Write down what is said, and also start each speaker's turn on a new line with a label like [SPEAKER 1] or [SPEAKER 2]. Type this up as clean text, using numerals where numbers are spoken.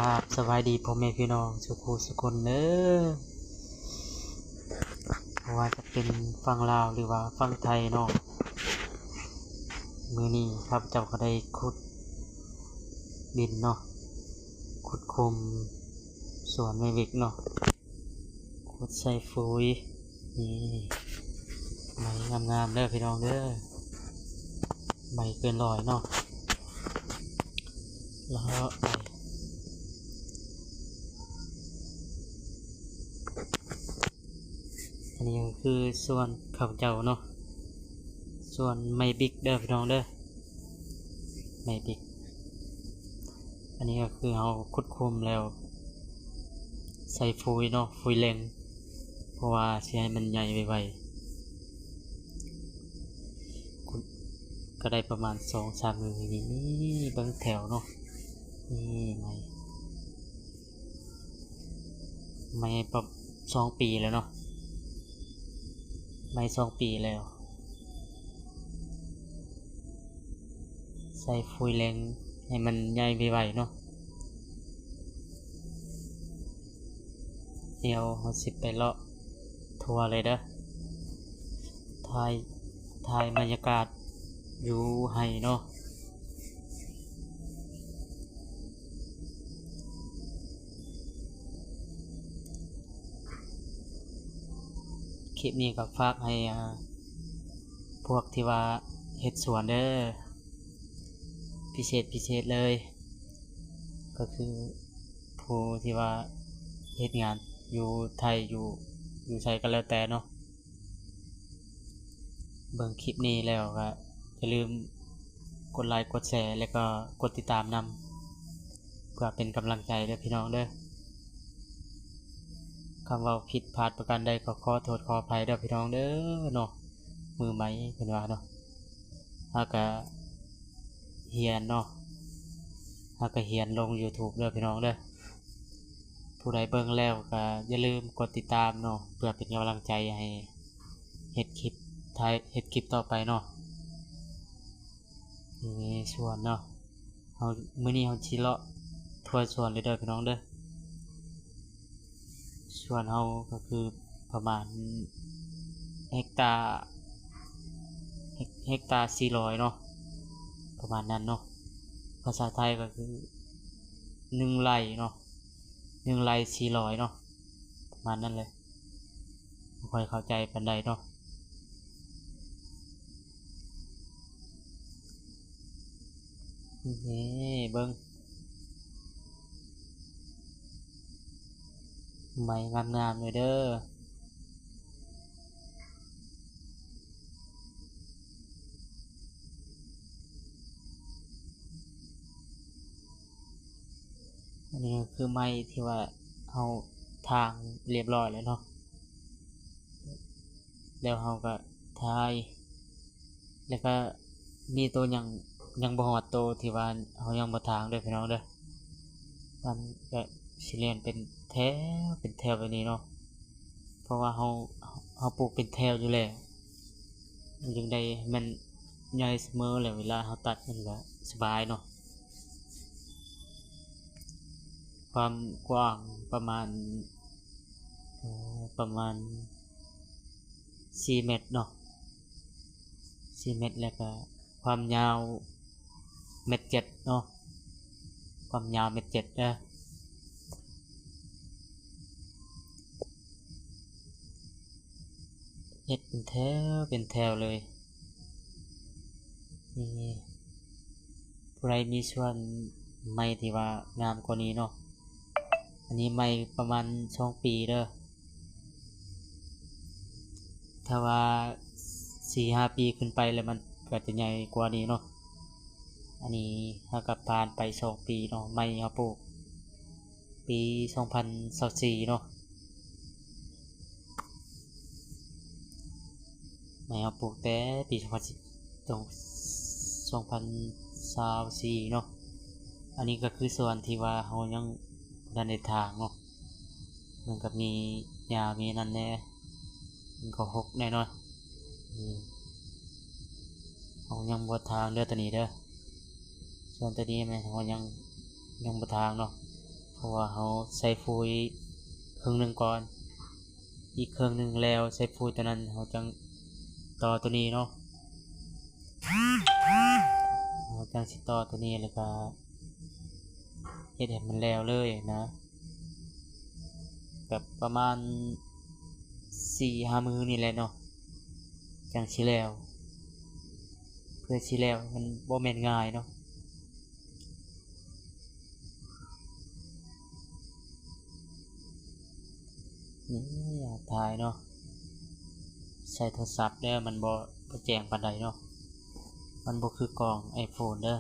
[SPEAKER 1] ครับสบายดีพ่อแม่พี่น้องสุขุสุคนเด้อเพราะว่าจะเป็นฝั่งลาวหรือว่าฝั่งไทยเนาะมื้อนี้ครับเจ้าก็ได้ขุดดินเนาะขุดคุมสวนไม่วิกเนาะขุดใส่ปุ๋ยนี่ใบงามๆเด้อพี่น้องเด้อใบเกินร้อยเนาะแล้วไปอันนี้ก็คือส่วนข้าวเจ้าเนาะส่วนไม่บิ๊กเด้อพี่น้องเด้อไม่บิ๊กอันนี้ก็คือเอาขุดคุมแล้วใส่ปุ๋ยเนาะปุ๋ยแรงเพราะว่าสิให้มันใหญ่ไวๆขุดก็ได้ประมาณ 2-3 มือนี่เบิ่งแถวเนาะนี่ไม่ประมาณ2 ปีแล้วเนาะไม่2 ปีแล้วใส่ปุ๋ยแรงให้มันใหญ่ไวๆเนาะเดี๋ยวเราสิไปเลาะทัวร์เลยเด้อถ่ายบรรยากาศอยู่ให้เนาะคลิปนี้ก็ฝากให้พวกที่ว่าเฮ็ดสวนเด้อพิเศษเลยก็คือผู้ที่ว่าเฮ็ดงานอยู่ไทยอยู่ไทยก็แล้วแต่เนาะเบิ่งคลิปนี้แล้วก็อย่าลืมกดไลค์กดแชร์แล้วก็กดติดตามนำเพื่อเป็นกำลังใจเด้อพี่น้องเด้อคำว่าผิดพลาดประการใดก็ขอโทษขออภัยเด้อพี่น้องเด้อเนาะมือใหม่เพิ่นว่าเนาะเฮาก็เรียนเนาะเฮาก็เรียนลง YouTube เด้อพี่น้องเด้อผู้ใดเบิ่งแล้วก็อย่าลืมกดติดตามเนาะเพื่อเป็นกำลังใจให้เฮ็ดคลิปต่อไปเนาะนี่สวนเนาะเฮามื้อนี้เฮาสิเลาะทั่วสวนเลยเด้อพี่น้องเด้อสวนเฮาก็คือประมาณเฮกตาร์400เนาะประมาณนั้นเนาะภาษาไทยก็คือ1 ไร่เนาะ1 ไร่400เนาะประมาณนั้นเลยบ่ค่อยเข้าใจปานใดเนาะนี่เบิ่งใบงามๆเลยเด้ออันนี้ก็คือไม้ที่ว่าเฮาทางเรียบร้อยแล้วเนาะแล้วเฮาก็ทายแล้วก็มีตัวยังบ่ฮอดโตวที่ว่าเฮายังบ่ทางเด้อพี่น้องเด้อมันก็สิเรียนเป็นแถวแบบนี้เนาะเพราะว่าเฮาปลูกเป็นแถวอยู่แล้วมันจึงได้ให้มันใหญ่เสมอแล้วเวลาเฮาตัดมันก็สบายเนาะความกว้างประมาณ4 เมตรเนาะ4 เมตรแล้วก็ความยาว1.7 เมตรเนาะความยาว1.7 เมตรเด้อเฮ็ดเป็นแถวเลยนี่ผู้ใดมีส่วนไม้ที่ว่างามกว่านี้เนาะอันนี้ไม้ประมาณ2 ปีเด้อถ้าว่า 4-5 ปีขึ้นไปแล้วมันก็จะใหญ่กว่านี้เนาะอันนี้ถ้ากับผ่านไป2 ปีเนาะไม้เฮาปลูกปี2024เนาะไม้เฮาปลูกแต่ปี2024เนาะอันนี้ก็คือส่วนที่ว่าเฮายังบ่ทันได้ถางเนาะมันก็มีหญ้ามีนั่นแหน่มันก็รกแน่เนาะเฮายังบ่ถางเด้อตัวนี้เด้อส่วนตัวนี้แม่นเฮายังบ่ถางเนาะ ราะว่าเราใส่ฟูยครึ่งหนึงก่อนอีกครึ่งหนึงแล้วใส่ฟูยตัวนั้นเราจังต่อตัวนี้เนาะเราจังสิต่อตัวนี้แล้วก็เฮ็ดให้มันแล้วเลยนะแบบประมาณ 4-5 มื้อนี่แหละเนาะจังสิแล้วเพื่อสิแล้วมันบ่แม่นง่ายเนาะนี่อยากถ่ายเนาะใช้โทรศัพท์เด้อมันบ่แจ้งปานใดเนาะมันบ่คือกล้อง iPhone เด้อ